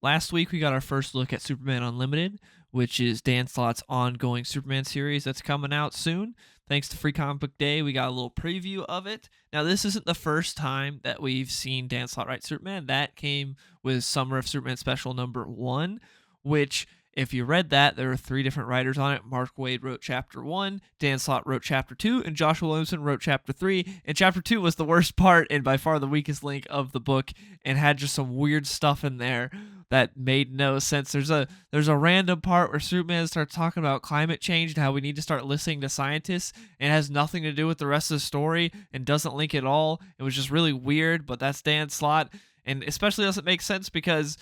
last week we got our first look at Superman Unlimited, which is Dan Slott's ongoing Superman series that's coming out soon. Thanks to Free Comic Book Day, we got a little preview of it. Now, this isn't the first time that we've seen Dan Slott write Superman. That came with Summer of Superman Special #1, which, if you read that, there were 3 different writers on it. Mark Waid wrote Chapter 1, Dan Slott wrote Chapter 2, and Joshua Williamson wrote Chapter 3. And Chapter 2 was the worst part and by far the weakest link of the book and had just some weird stuff in there that made no sense. There's a random part where Superman starts talking about climate change and how we need to start listening to scientists, and it has nothing to do with the rest of the story and doesn't link at all. It was just really weird, but that's Dan Slott, and especially doesn't make sense because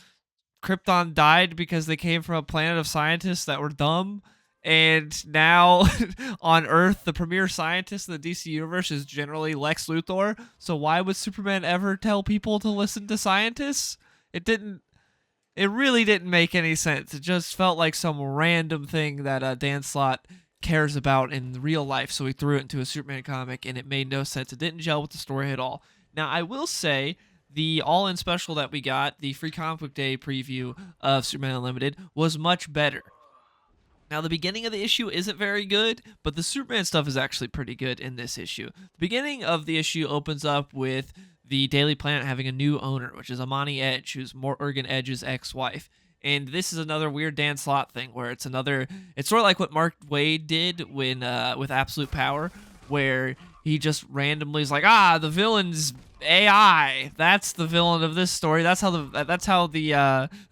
Krypton died because they came from a planet of scientists that were dumb, and now on Earth, the premier scientist in the DC universe is generally Lex Luthor. So why would Superman ever tell people to listen to scientists? It really didn't make any sense. It just felt like some random thing that Dan Slott cares about in real life, so he threw it into a Superman comic, and it made no sense. It didn't gel with the story at all. Now, I will say, the all-in special that we got, the Free Comic Book Day preview of Superman Unlimited, was much better. Now, the beginning of the issue isn't very good, but the Superman stuff is actually pretty good in this issue. The beginning of the issue opens up with the Daily Planet having a new owner, which is Amani Edge, who's Morgan Edge's ex-wife. And this is another weird Dan Slott thing, where it's sort of like what Mark Waid did when with Absolute Power, where he just randomly is like, the villain's AI. That's the villain of this story. That's how the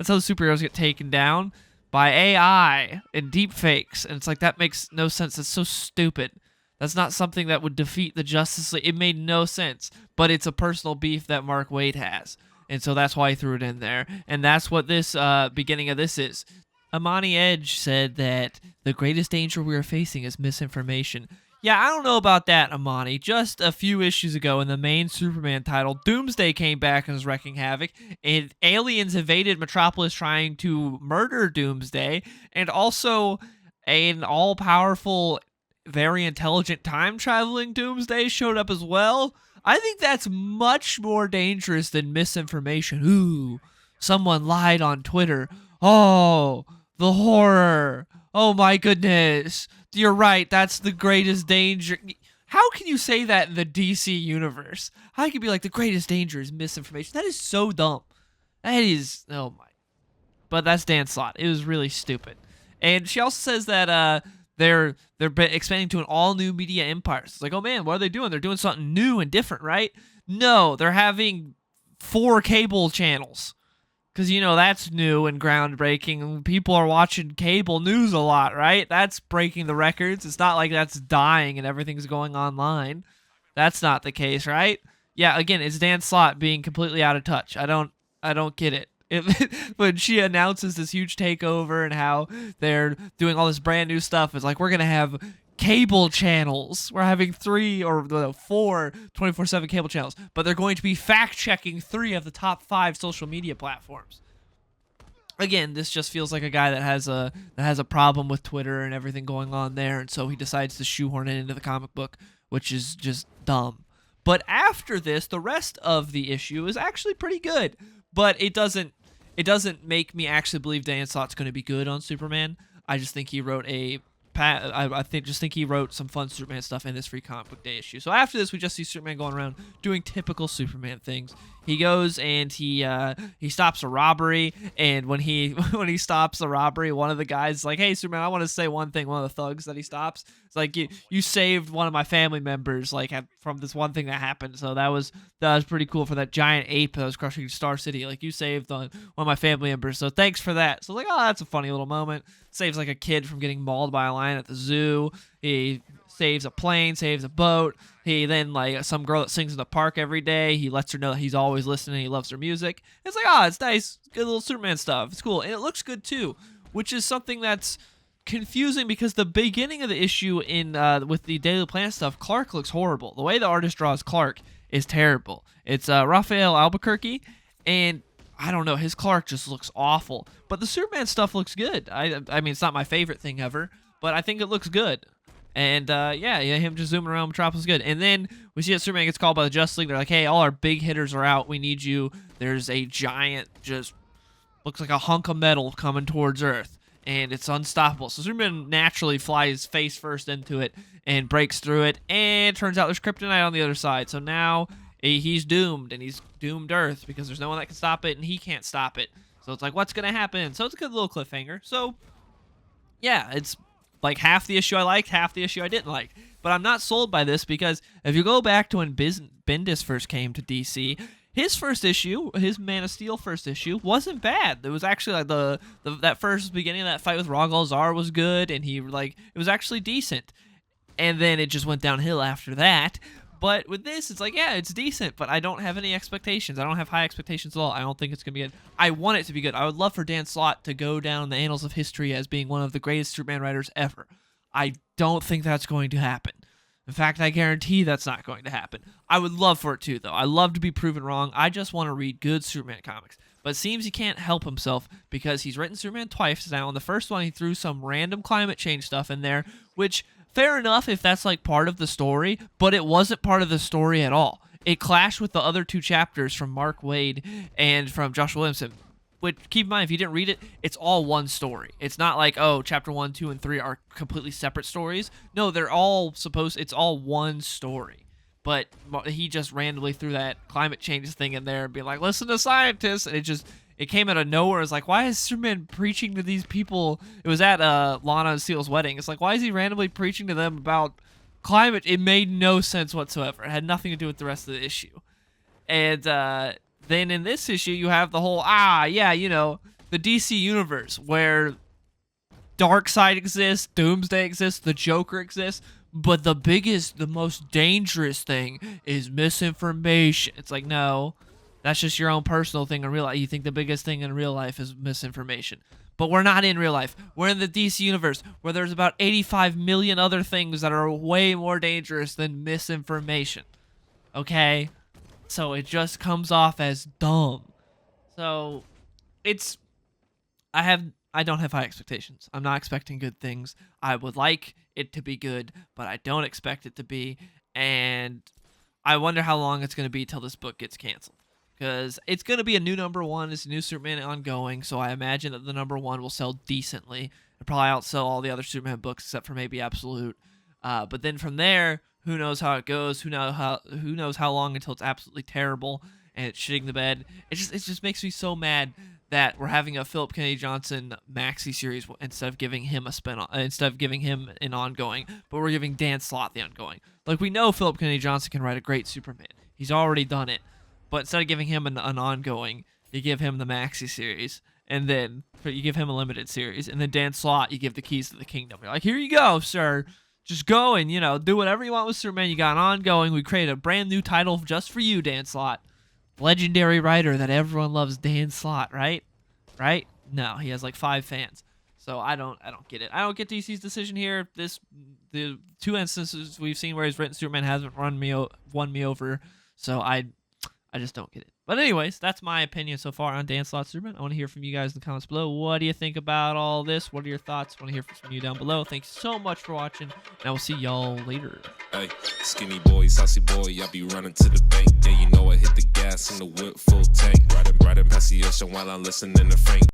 superheroes get taken down, by AI and deep fakes. And it's like, that makes no sense. It's so stupid. That's not something that would defeat the Justice League. It made no sense, but it's a personal beef that Mark Waid has. And so that's why he threw it in there. And that's what this beginning of this is. Amani Edge said that the greatest danger we are facing is misinformation. Yeah, I don't know about that, Amani. Just a few issues ago in the main Superman title, Doomsday came back and was wreaking havoc, and aliens invaded Metropolis trying to murder Doomsday, and also an all-powerful, very intelligent time-traveling Doomsday showed up as well. I think that's much more dangerous than misinformation. Ooh, someone lied on Twitter. Oh, the horror. Oh my goodness. You're right, that's the greatest danger. How can you say that in the DC universe? How can you be like, the greatest danger is misinformation? That is so dumb. That is, oh my. But that's Dan Slott. It was really stupid. And she also says that they're expanding to an all-new media empire. It's like, oh man, what are they doing? They're doing something new and different, right? No, they're having 4 cable channels. Because, that's new and groundbreaking. People are watching cable news a lot, right? That's breaking the records. It's not like that's dying and everything's going online. That's not the case, right? Yeah, again, it's Dan Slott being completely out of touch. I don't get it. When she announces this huge takeover and how they're doing all this brand new stuff, it's like, we're going to have cable channels. We're having 3 or 4 24/7 cable channels, but they're going to be fact-checking 3 of the top 5 social media platforms. Again, this just feels like a guy that has a problem with Twitter and everything going on there, and so he decides to shoehorn it into the comic book, which is just dumb. But after this, the rest of the issue is actually pretty good, but it doesn't make me actually believe Dan Slott's going to be good on Superman. I just think he wrote I think he wrote some fun Superman stuff in this Free Comic Book Day issue. So after this, we just see Superman going around doing typical Superman things. He goes and he stops a robbery, and when he stops the robbery, one of the guys is like, "Hey, Superman, I want to say one thing." One of the thugs that he stops, it's like, you saved one of my family members, like, from this one thing that happened. So that was pretty cool, for that giant ape that was crushing Star City. Like, you saved one of my family members, so thanks for that. So like, oh, that's a funny little moment. Saves like a kid from getting mauled by a lion at the zoo. He saves a plane, saves a boat. He then, like, some girl that sings in the park every day, he lets her know that he's always listening, he loves her music. It's like, it's nice, good little Superman stuff. It's cool, and it looks good too, which is something that's confusing because the beginning of the issue with the Daily Planet stuff, Clark looks horrible. The way the artist draws Clark is terrible. It's Raphael Albuquerque, and I don't know, his Clark just looks awful. But the Superman stuff looks good. I mean, it's not my favorite thing ever, but I think it looks good. And him just zooming around Metropolis is good. And then we see that Superman gets called by the Justice League. They're like, hey, all our big hitters are out. We need you. There's a giant, just looks like a hunk of metal coming towards Earth, and it's unstoppable. So Superman naturally flies face first into it and breaks through it, and turns out there's kryptonite on the other side. So now he's doomed, and he's doomed Earth because there's no one that can stop it, and he can't stop it. So it's like, what's gonna happen? So it's a good little cliffhanger. So yeah, it's like half the issue I liked, half the issue I didn't like. But I'm not sold by this because if you go back to when Bendis first came to DC, his first issue, his Man of Steel first issue, wasn't bad. It was actually like that first beginning of that fight with Ra's al Ghul was good, and it was actually decent. And then it just went downhill after that. But with this, it's like, yeah, it's decent, but I don't have any expectations. I don't have high expectations at all. I don't think it's going to be good. I want it to be good. I would love for Dan Slott to go down in the annals of history as being one of the greatest Superman writers ever. I don't think that's going to happen. In fact, I guarantee that's not going to happen. I would love for it to, though. I love to be proven wrong. I just want to read good Superman comics. But it seems he can't help himself because he's written Superman twice now. In the first one, he threw some random climate change stuff in there, which, fair enough if that's like part of the story, but it wasn't part of the story at all. It clashed with the other two chapters from Mark Waid and from Josh Williamson. Which, keep in mind, if you didn't read it, it's all one story. It's not like, oh, chapter 1, 2, and 3 are completely separate stories. No, it's all one story. But he just randomly threw that climate change thing in there and be like, listen to scientists. And it came out of nowhere. It's like, why is Superman preaching to these people? It was at Lana and Steele's wedding. It's like, why is he randomly preaching to them about climate? It made no sense whatsoever. It had nothing to do with the rest of the issue. And then in this issue, you have the whole, the DC universe where Darkseid exists, Doomsday exists, the Joker exists, but the most dangerous thing is misinformation. It's like, no, that's just your own personal thing in real life. You think the biggest thing in real life is misinformation. But we're not in real life. We're in the DC universe where there's about 85 million other things that are way more dangerous than misinformation. Okay? So it just comes off as dumb. So I don't have high expectations. I'm not expecting good things. I would like it to be good, but I don't expect it to be. And I wonder how long it's going to be till this book gets canceled. Because it's going to be a new number one. It's a new Superman ongoing, so I imagine that the number one will sell decently. It'll probably outsell all the other Superman books except for maybe Absolute. But then from there, who knows how it goes? Who knows how long until it's absolutely terrible and it's shitting the bed? It just makes me so mad that we're having a Philip Kennedy Johnson maxi series instead of giving him an ongoing, but we're giving Dan Slott the ongoing. Like, we know Philip Kennedy Johnson can write a great Superman. He's already done it. But instead of giving him an ongoing, you give him the maxi series, and then you give him a limited series, and then Dan Slott, you give the keys to the kingdom. You're like, here you go, sir. Just go and, do whatever you want with Superman. You got an ongoing. We created a brand new title just for you, Dan Slott. Legendary writer that everyone loves, Dan Slott, right? Right? No, he has like 5 fans. So I don't get it. I don't get DC's decision here. The 2 instances we've seen where he's written Superman hasn't won me over. So I just don't get it. But anyways, that's my opinion so far on Dan Slott's Superman. I want to hear from you guys in the comments below. What do you think about all this? What are your thoughts? I want to hear from you down below. Thanks so much for watching, and I will see y'all later. Hey, skinny boy, saucy boy, I be running to the bank. Yeah, I hit the gas in the whip full tank. Riding past the ocean while I'm listening to Frank.